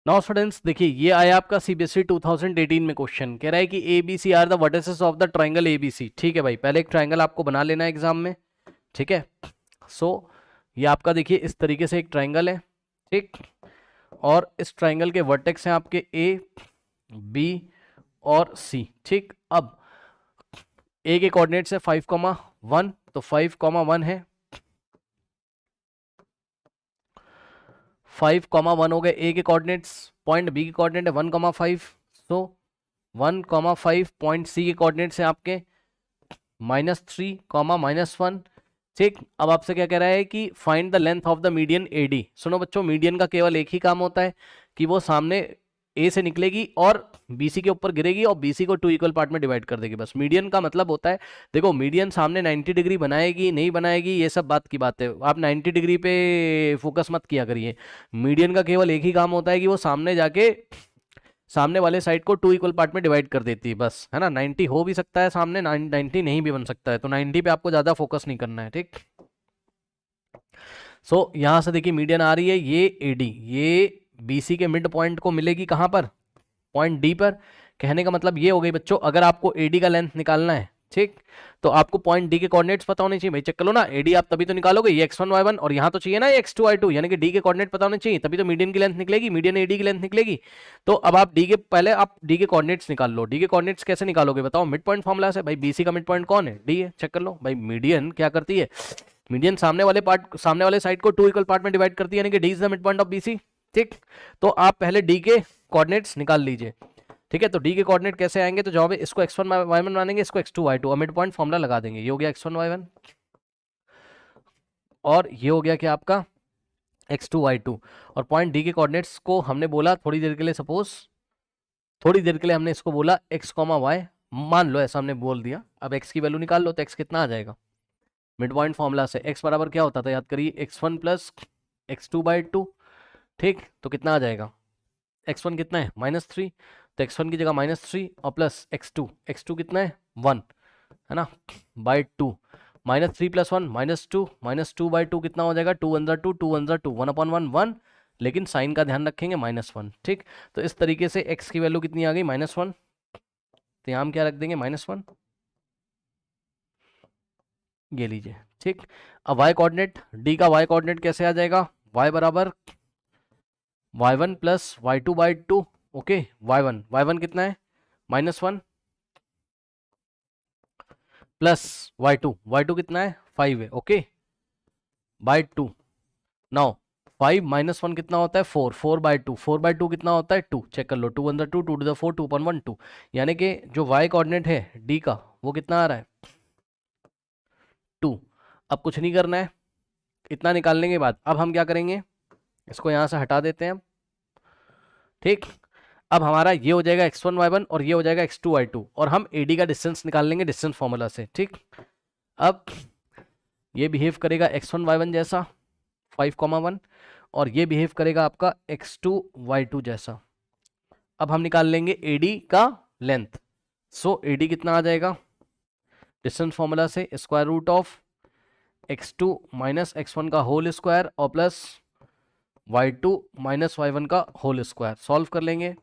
Now students देखिए, ये आया आपका सीबीएसई 2018 में क्वेश्चन, कह रहा है कि A B C are the vertices of the triangle A B C. ठीक है भाई, पहले एक ट्राइंगल आपको बना लेना है एग्जाम में। ठीक है, सो ये आपका देखिए इस तरीके से एक ट्राइंगल है। ठीक, और इस ट्राइंगल के वर्टेक्स हैं आपके ए, बी और सी। ठीक, अब ए के कोऑर्डिनेट्स है 5,1, तो 5,1 है, 5,1 हो गए ए के कोऑर्डिनेट्स। पॉइंट बी के कोऑर्डिनेट है 1,5, सो 1,5 पॉइंट सी के कोऑर्डिनेट्स हैं आपके -3, -1। ठीक, अब आपसे क्या कह रहा है कि find the length of the median A D. सुनो बच्चों, मीडियन का केवल एक ही काम होता है कि वो सामने ए से निकलेगी और बीसी के ऊपर गिरेगी और बीसी को 2 इक्वल पार्ट में डिवाइड कर देगी, बस। मीडियन का मतलब होता है, देखो मीडियन सामने 90 डिग्री बनाएगी नहीं बनाएगी ये सब बात की बात है, आप 90 डिग्री पे फोकस मत किया करिए। मीडियन का केवल एक ही काम होता है कि वो सामने जाके सामने वाले साइड को 2 इक्वल पार्ट में डिवाइड कर देती है, बस, है ना। 90 हो भी सकता है सामने, 90 नहीं भी बन सकता है, तो 90 पे आपको ज्यादा फोकस नहीं करना है। ठीक, सो यहां से देखिए मीडियन आ रही है ये एडी, ये बीसी के मिड पॉइंट को मिलेगी कहां पर, पॉइंट डी पर। कहने का मतलब ये हो गई बच्चों, अगर आपको एडी का लेंथ निकालना है, ठीक, तो आपको पॉइंट डी के कोऑर्डिनेट्स पता होने चाहिए भाई। चेक कर लो ना, एडी आप तभी तो निकालोगे, ये x1 y1 और यहाँ तो चाहिए ना x2 y2, यानी कि डी के कोऑर्डिनेट पता होने चाहिए, तभी तो मीडियन की लेंथ निकलेगी, मीडियन एडी की लेंथ निकलेगी। तो अब आप डी के पहले आप डी के कोऑर्डिनेट्स निकाल लो। डी के कोऑर्डिनेट्स कैसे निकालोगे बताओ, मिड पॉइंट फॉर्मुला से भाई। बीसी का मिड पॉइंट कौन है, डी है। चेक कर लो भाई, मीडियन क्या करती है, मीडियन सामने वाले साइड को 2 इक्वल पार्ट में डिवाइड करती है, यानी कि D is the mid point of BC. ठीक, तो आप पहले डी के कोऑर्डिनेट्स निकाल लीजिए। ठीक है, तो डी के कोऑर्डिनेट कैसे आएंगे, तो जवाब है इसको x1 y1 मानेंगे, इसको x2 y2 और मिड पॉइंट फॉर्मुला लगा देंगे। ये हो गया x1 y1 और ये हो गया क्या आपका x2 y2। और पॉइंट डी के कोऑर्डिनेट्स को हमने बोला थोड़ी देर के लिए, सपोज थोड़ी देर के लिए हमने इसको बोला x, y, मान लो ऐसा हमने बोल दिया। अब x की वैल्यू निकाल लो, तो x कितना आ जाएगा, मिड पॉइंट फॉर्मुला से x बराबर क्या होता था, याद करिए, x1 प्लस x2/2। ठीक, तो कितना आ जाएगा, x1 कितना है -3, तो x1 की जगह -3 और प्लस x2 कितना है 1, है ना, बाई 2, -3 + 1 -2, -2/2 कितना हो जाएगा, 2 × 2 2 × 2 1/1 1, लेकिन साइन का ध्यान रखेंगे -1। ठीक, तो इस तरीके से x की वैल्यू कितनी आ गई -1, तो यहाँ हम क्या रख देंगे -1, ये लीजिए। ठीक, अब y कोऑर्डिनेट, d का y कोऑर्डिनेट कैसे आ जाएगा, y बराबर y1 plus y2/2। Okay, y1 कितना है -1 प्लस y2 कितना है 5 है। Okay, by 2। नाउ 5 -1 कितना होता है 4/2, 4/2 कितना होता है 2। चेक कर लो, 2 × 2 2 to the 4 2/1 2, यानी कि जो y कोऑर्डिनेट है d का वो कितना आ रहा है 2। अब कुछ नहीं करना है, इतना निकालने के बाद अब हम क्या करेंगे, इसको यहाँ से हटा देते हैं हम। ठीक, अब हमारा ये हो जाएगा x1 y1 और ये हो जाएगा x2 y2 और हम AD का डिस्टेंस निकाल लेंगे डिस्टेंस फॉर्मूला से। ठीक, अब ये बिहेव करेगा x1 y1 जैसा 5,1 और ये बिहेव करेगा आपका x2 y2 जैसा। अब हम निकाल लेंगे AD का लेंथ। सो AD कितना आ जाएगा डिस्टेंस फॉर्मूला से, √ऑफ x2 - x1 का होल स्क्वायर और प्लस y2 - y1 का होल स्क्वायर। सॉल्व कर लेंगे,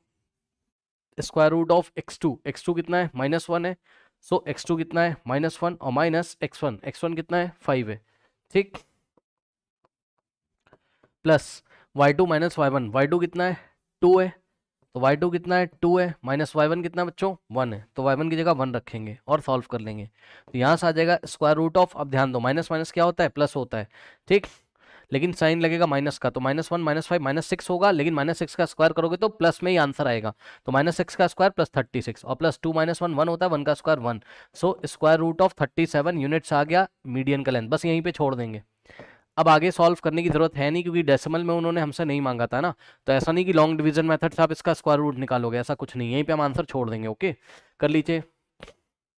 √ऑफ x2 कितना है -1 है, सो x2 कितना है -1 और माइनस x1 कितना है 5 है। ठीक, प्लस y2 - y1 कितना है 2 है, तो y2 कितना है 2 है, माइनस y1 कितना बच्चों 1 है, तो y1 की जगह 1 रखेंगे और सॉल्व कर लेंगे। तो यहाँ से आ जाएगा √ऑफ, अब ध्यान दो माइनस माइनस क्या होता है प्लस होता है। ठीक, लेकिन साइन लगेगा माइनस का, तो -1 -5 -6 होगा, लेकिन -6 का स्क्वायर करोगे तो प्लस में ही आंसर आएगा, तो -6 का स्क्वायर प्लस 36 और प्लस 2 - 1 1 होता है, 1 का स्क्वायर 1। सो √ऑफ 37 यूनिट्स आ गया मीडियन का लेंथ। बस यहीं पे छोड़ देंगे, अब आगे सॉल्व करने की जरूरत है नहीं, क्योंकि डेसिमल में उन्होंने हमसे नहीं मांगा था ना, तो ऐसा नहीं कि लॉन्ग डिवीजन मेथड से आप इसका स्क्वायर रूट निकालोगे, ऐसा कुछ नहीं, यहीं पे हम आंसर छोड़ देंगे। ओके, कर लीजिए।